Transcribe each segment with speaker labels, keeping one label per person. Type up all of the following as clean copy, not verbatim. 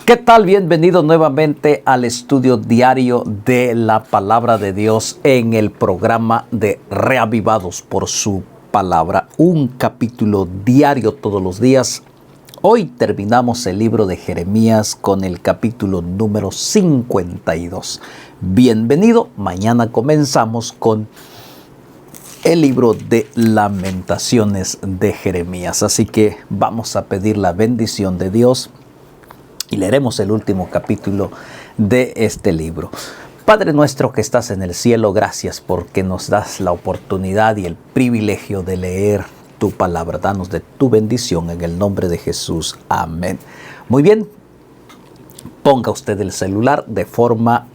Speaker 1: ¿Qué tal? Bienvenido nuevamente al estudio diario de la Palabra de Dios en el programa de Reavivados por su Palabra. Un capítulo diario todos los días. Hoy terminamos el libro de Jeremías con el capítulo número 52. Bienvenido. Mañana comenzamos con el libro de Lamentaciones de Jeremías. Así que vamos a pedir la bendición de Dios y leeremos el último capítulo de este libro. Padre nuestro que estás en el cielo, gracias porque nos das la oportunidad y el privilegio de leer tu palabra. Danos de tu bendición en el nombre de Jesús. Amén. Muy bien, ponga usted el celular de forma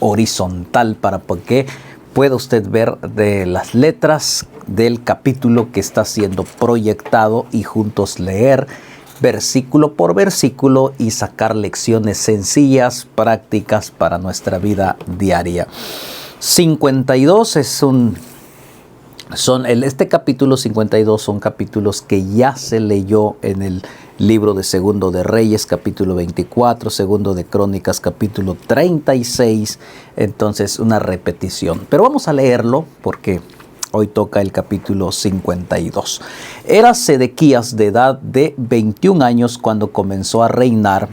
Speaker 1: horizontal para que pueda usted ver de las letras del capítulo que está siendo proyectado y juntos leer versículo por versículo y sacar lecciones sencillas, prácticas para nuestra vida diaria. 52 este capítulo 52 son capítulos que ya se leyó en el libro de Segundo de Reyes, capítulo 24, Segundo de Crónicas, capítulo 36. Entonces, una repetición. Pero vamos a leerlo porque hoy toca el capítulo 52. Era Sedequías de edad de 21 años cuando comenzó a reinar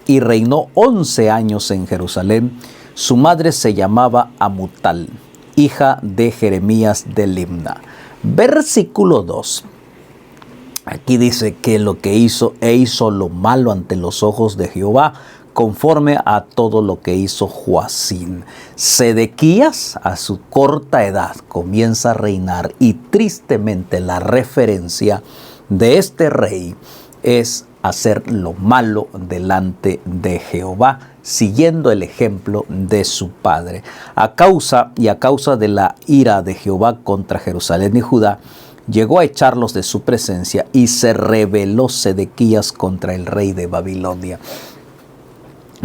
Speaker 1: y reinó 11 años en Jerusalén. Su madre se llamaba Amutal, hija de Jeremías de Libna. Versículo 2. Aquí dice que lo que hizo lo malo ante los ojos de Jehová, conforme a todo lo que hizo Joacim. Sedequías, a su corta edad, comienza a reinar y tristemente la referencia de este rey es hacer lo malo delante de Jehová, siguiendo el ejemplo de su padre. A causa de la ira de Jehová contra Jerusalén y Judá, llegó a echarlos de su presencia y se rebeló Sedequías contra el rey de Babilonia.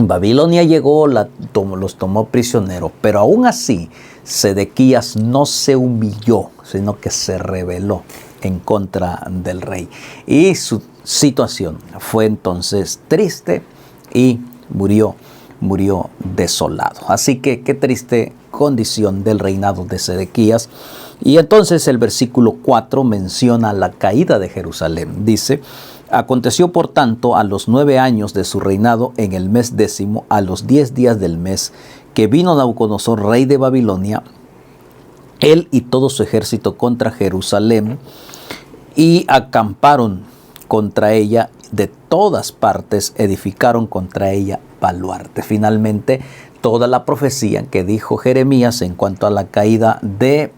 Speaker 1: Babilonia llegó, los tomó prisioneros, pero aún así Sedequías no se humilló, sino que se rebeló en contra del rey. Y su situación fue entonces triste y murió desolado. Así que qué triste condición del reinado de Sedequías. Y entonces el versículo 4 menciona la caída de Jerusalén. Dice: aconteció por tanto a los 9 años de su reinado, en el mes 10, a los 10 días del mes, que vino Nabucodonosor, rey de Babilonia, él y todo su ejército contra Jerusalén, y acamparon contra ella de todas partes, edificaron contra ella baluarte. Finalmente, toda la profecía que dijo Jeremías en cuanto a la caída de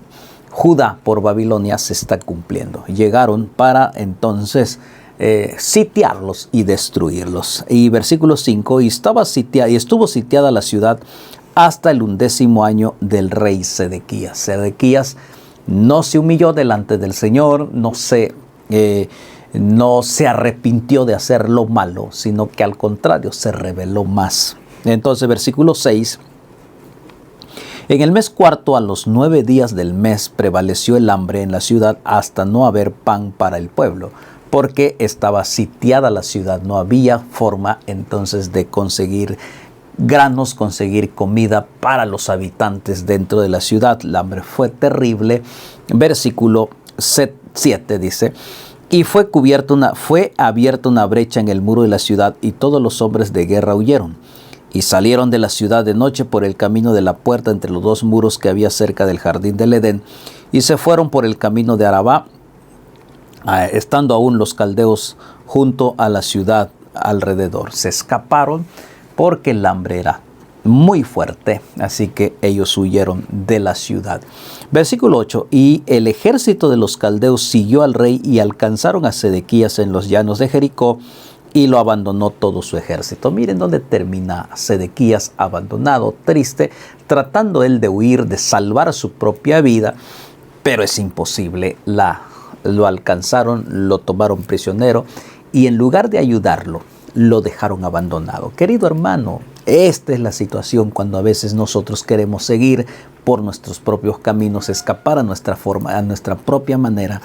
Speaker 1: Judá por Babilonia se está cumpliendo. Llegaron para entonces sitiarlos y destruirlos. Y versículo 5, y estuvo sitiada la ciudad hasta el 11º año del rey Sedequías. Sedequías no se humilló delante del Señor, no se arrepintió de hacer lo malo, sino que al contrario se rebeló más. Entonces, versículo 6, en el mes cuarto, a los 9 días del mes, prevaleció el hambre en la ciudad hasta no haber pan para el pueblo, porque estaba sitiada la ciudad. No había forma entonces de conseguir granos, conseguir comida para los habitantes dentro de la ciudad. El hambre fue terrible. Versículo 7 dice: y fue abierta una brecha en el muro de la ciudad, y todos los hombres de guerra huyeron. Y salieron de la ciudad de noche por el camino de la puerta entre los 2 muros que había cerca del jardín del Edén, y se fueron por el camino de Arabá, estando aún los caldeos junto a la ciudad alrededor. Se escaparon porque el hambre era muy fuerte, así que ellos huyeron de la ciudad. Versículo 8, y el ejército de los caldeos siguió al rey y alcanzaron a Sedequías en los llanos de Jericó, y lo abandonó todo su ejército. Miren dónde termina Sedequías, abandonado, triste, tratando él de huir, de salvar su propia vida, pero es imposible. Lo alcanzaron, lo tomaron prisionero y en lugar de ayudarlo, lo dejaron abandonado. Querido hermano, esta es la situación cuando a veces nosotros queremos seguir por nuestros propios caminos, escapar a nuestra forma, a nuestra propia manera,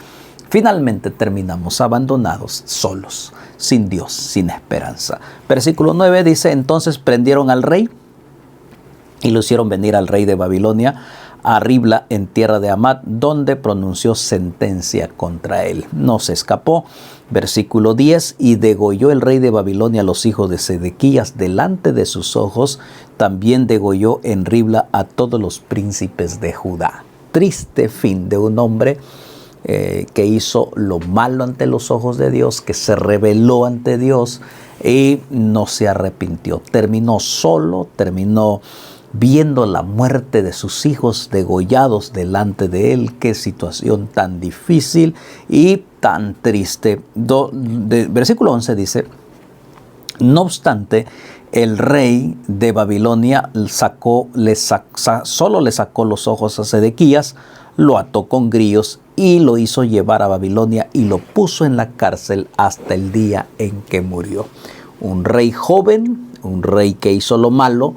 Speaker 1: Finalmente terminamos abandonados, solos, sin Dios, sin esperanza. Versículo 9 dice, entonces prendieron al rey y lo hicieron venir al rey de Babilonia a Ribla en tierra de Hamat, donde pronunció sentencia contra él. No se escapó. Versículo 10, y degolló el rey de Babilonia a los hijos de Sedequías delante de sus ojos, también degolló en Ribla a todos los príncipes de Judá. Triste fin de un hombre que hizo lo malo ante los ojos de Dios, que se rebeló ante Dios y no se arrepintió. Terminó solo, terminó viendo la muerte de sus hijos degollados delante de él. Qué situación tan difícil y tan triste. Versículo 11 dice, no obstante, el rey de Babilonia solo le sacó los ojos a Sedequías, lo ató con grillos y lo hizo llevar a Babilonia y lo puso en la cárcel hasta el día en que murió. Un rey joven, un rey que hizo lo malo,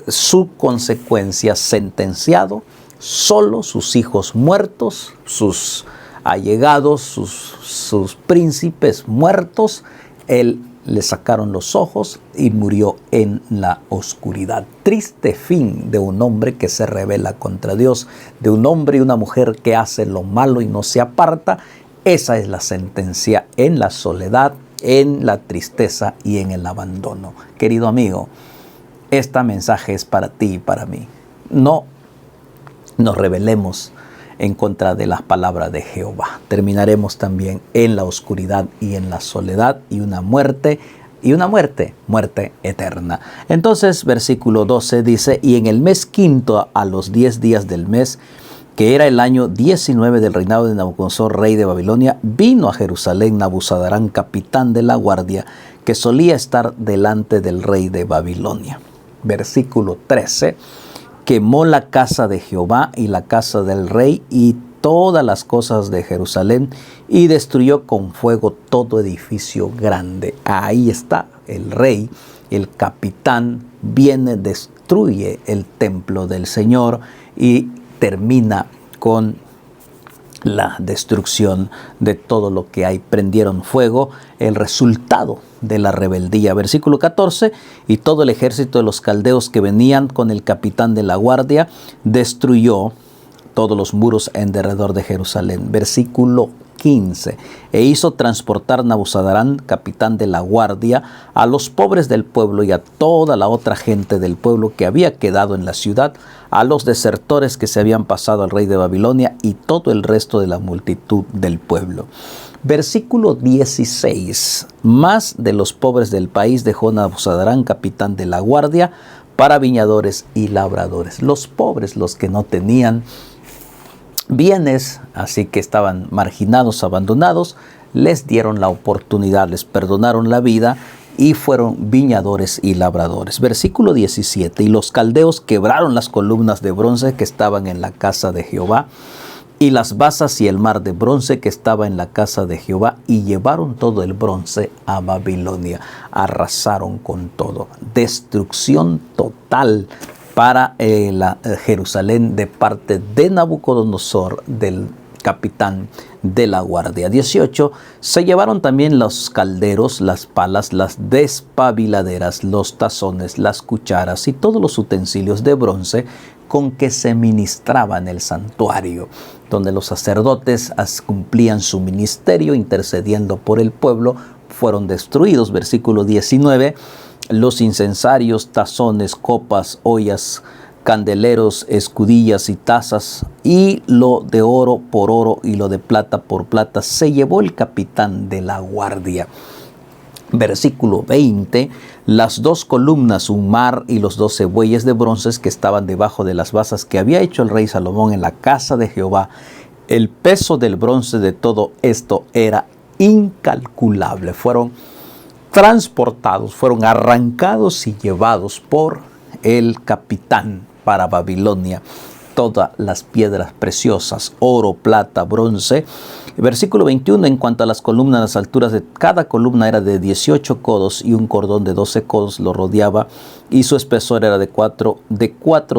Speaker 1: su consecuencia sentenciado, solo, sus hijos muertos, sus allegados, sus príncipes muertos, él le sacaron los ojos y murió en la oscuridad. Triste fin de un hombre que se rebela contra Dios, de un hombre y una mujer que hace lo malo y no se aparta. Esa es la sentencia en la soledad, en la tristeza y en el abandono. Querido amigo, este mensaje es para ti y para mí. No nos rebelemos en contra de las palabras de Jehová. Terminaremos también en la oscuridad y en la soledad y una muerte eterna. Entonces, versículo 12 dice, y en el mes quinto, a los 10 días del mes, que era el año 19 del reinado de Nabucodonosor, rey de Babilonia, vino a Jerusalén Nabuzaradán, capitán de la guardia, que solía estar delante del rey de Babilonia. Versículo 13, quemó la casa de Jehová y la casa del rey y todas las cosas de Jerusalén y destruyó con fuego todo edificio grande. Ahí está el rey, el capitán, viene, destruye el templo del Señor y termina con la destrucción de todo lo que hay. Prendieron fuego, el resultado de la rebeldía. Versículo 14, y todo el ejército de los caldeos que venían con el capitán de la guardia destruyó todos los muros en derredor de Jerusalén. Versículo 15, e hizo transportar Nabuzaradán, capitán de la guardia, a los pobres del pueblo y a toda la otra gente del pueblo que había quedado en la ciudad, a los desertores que se habían pasado al rey de Babilonia y todo el resto de la multitud del pueblo. Versículo 16, más de los pobres del país dejó Nabuzaradán, capitán de la guardia, para viñadores y labradores. Los pobres, los que no tenían bienes, así que estaban marginados, abandonados, les dieron la oportunidad, les perdonaron la vida y fueron viñadores y labradores. Versículo 17, y los caldeos quebraron las columnas de bronce que estaban en la casa de Jehová y las basas y el mar de bronce que estaba en la casa de Jehová y llevaron todo el bronce a Babilonia. Arrasaron con todo. Destrucción total para Jerusalén de parte de Nabucodonosor, del capitán de la guardia. 18. Se llevaron también los calderos, las palas, las despabiladeras, los tazones, las cucharas y todos los utensilios de bronce con que se ministraba en el santuario, donde los sacerdotes cumplían su ministerio intercediendo por el pueblo, fueron destruidos. Versículo 19. Los incensarios, tazones, copas, ollas, candeleros, escudillas y tazas, y lo de oro por oro y lo de plata por plata, se llevó el capitán de la guardia. Versículo 20, las 2 columnas, un mar y los 12 bueyes de bronce que estaban debajo de las basas que había hecho el rey Salomón en la casa de Jehová. El peso del bronce de todo esto era incalculable. Fueron transportados, fueron arrancados y llevados por el capitán para Babilonia. Todas las piedras preciosas, oro, plata, bronce, Versículo 21, en cuanto a las columnas, las alturas de cada columna era de 18 codos y un cordón de 12 codos lo rodeaba y su espesor era de cuatro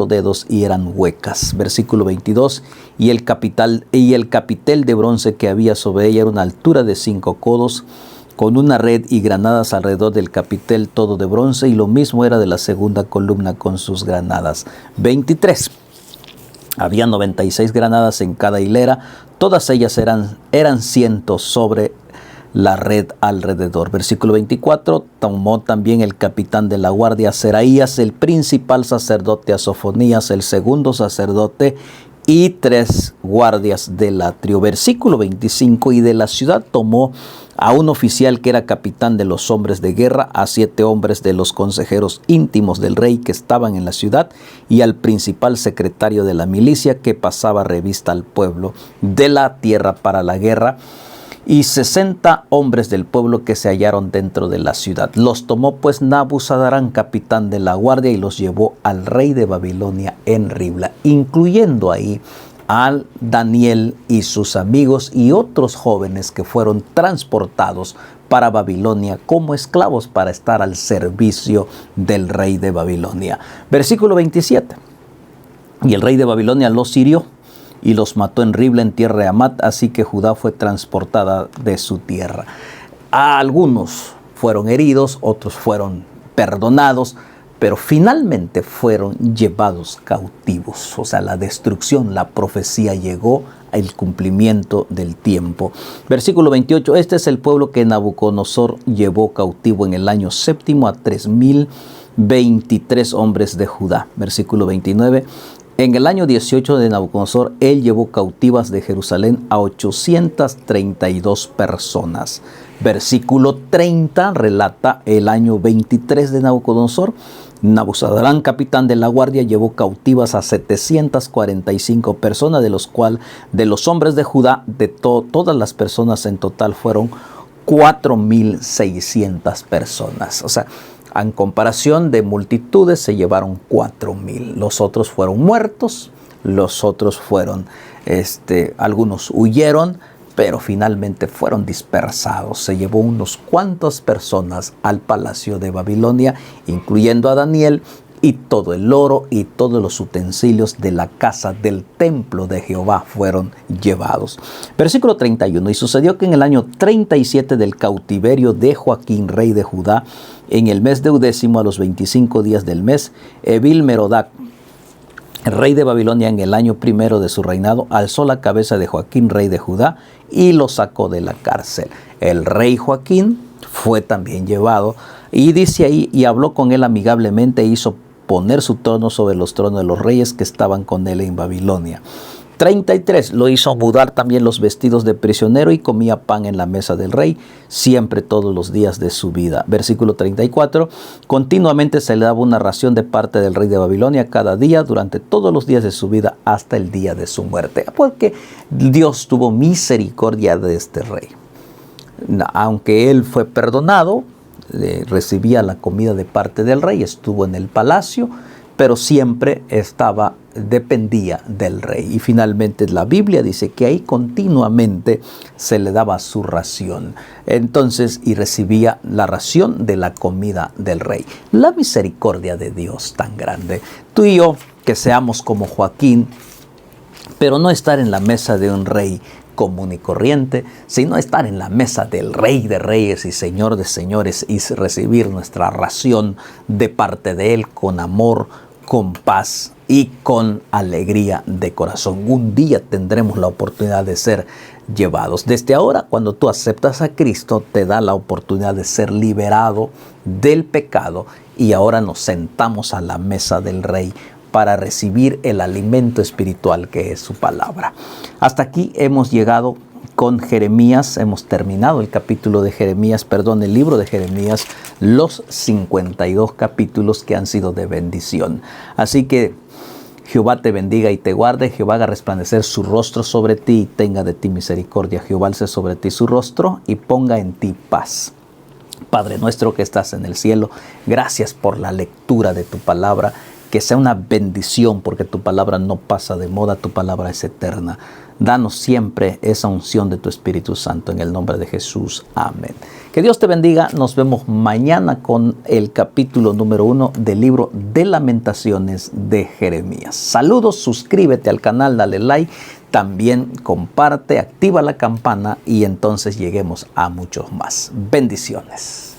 Speaker 1: dedos y eran huecas. Versículo 22, y el capitel de bronce que había sobre ella era una altura de 5 codos con una red y granadas alrededor del capitel, todo de bronce, y lo mismo era de la segunda columna con sus granadas. 23. Había 96 granadas en cada hilera, todas ellas eran cientos sobre la red alrededor. Versículo 24, tomó también el capitán de la guardia, Seraías, el principal sacerdote, a Sofonías, el segundo sacerdote, y 3 guardias del atrio. Versículo 25, y de la ciudad tomó a un oficial que era capitán de los hombres de guerra, a 7 hombres de los consejeros íntimos del rey que estaban en la ciudad, y al principal secretario de la milicia que pasaba revista al pueblo de la tierra para la guerra, y 60 hombres del pueblo que se hallaron dentro de la ciudad. Los tomó pues Nabuzaradán, capitán de la guardia, y los llevó al rey de Babilonia en Ribla, incluyendo ahí al Daniel y sus amigos y otros jóvenes que fueron transportados para Babilonia como esclavos para estar al servicio del rey de Babilonia. Versículo 27. Y el rey de Babilonia los hirió y los mató en Ribla, en tierra de Amat, así que Judá fue transportada de su tierra. Algunos fueron heridos, otros fueron perdonados, pero finalmente fueron llevados cautivos. O sea, la destrucción, la profecía llegó al cumplimiento del tiempo. Versículo 28, este es el pueblo que Nabucodonosor llevó cautivo en el año séptimo a 3023 hombres de Judá. Versículo 29, en el año 18 de Nabucodonosor, él llevó cautivas de Jerusalén a 832 personas. Versículo 30 relata el año 23 de Nabucodonosor. Nabuzaradán, capitán de la guardia, llevó cautivas a 745 personas, de los hombres de Judá, de todas las personas en total fueron 4,600 personas. O sea, en comparación de multitudes se llevaron 4,000. Los otros fueron muertos, los otros fueron, algunos huyeron, pero finalmente fueron dispersados. Se llevó unos cuantas personas al palacio de Babilonia, incluyendo a Daniel, y todo el oro y todos los utensilios de la casa del templo de Jehová fueron llevados. Versículo 31. Y sucedió que en el año 37 del cautiverio de Joaquín, rey de Judá, en el mes 10º, a los 25 días del mes, Evil-Merodach, el rey de Babilonia, en el año 1 de su reinado, alzó la cabeza de Joaquín, rey de Judá, y lo sacó de la cárcel. El rey Joaquín fue también llevado, y dice ahí, y habló con él amigablemente, e hizo poner su trono sobre los tronos de los reyes que estaban con él en Babilonia. 33. Lo hizo mudar también los vestidos de prisionero y comía pan en la mesa del rey, siempre todos los días de su vida. Versículo 34. Continuamente se le daba una ración de parte del rey de Babilonia cada día durante todos los días de su vida hasta el día de su muerte. Porque Dios tuvo misericordia de este rey. Aunque él fue perdonado, recibía la comida de parte del rey, estuvo en el palacio, pero siempre dependía del rey. Y finalmente la Biblia dice que ahí continuamente se le daba su ración. Entonces, y recibía la ración de la comida del rey. La misericordia de Dios tan grande. Tú y yo, que seamos como Joaquín, pero no estar en la mesa de un rey común y corriente, sino estar en la mesa del Rey de Reyes y Señor de Señores y recibir nuestra ración de parte de Él con amor, con paz y con alegría de corazón. Un día tendremos la oportunidad de ser llevados. Desde ahora, cuando tú aceptas a Cristo, te da la oportunidad de ser liberado del pecado y ahora nos sentamos a la mesa del Rey para recibir el alimento espiritual que es su palabra. Hasta aquí hemos llegado con Jeremías, hemos terminado el libro de Jeremías, los 52 capítulos que han sido de bendición. Así que Jehová te bendiga y te guarde, Jehová haga resplandecer su rostro sobre ti y tenga de ti misericordia. Jehová alce sobre ti su rostro y ponga en ti paz. Padre nuestro que estás en el cielo, gracias por la lectura de tu palabra, que sea una bendición, porque tu palabra no pasa de moda, tu palabra es eterna. Danos siempre esa unción de tu Espíritu Santo en el nombre de Jesús. Amén. Que Dios te bendiga. Nos vemos mañana con el capítulo número 1 del libro de Lamentaciones de Jeremías. Saludos, suscríbete al canal, dale like, también comparte, activa la campana y entonces lleguemos a muchos más. Bendiciones.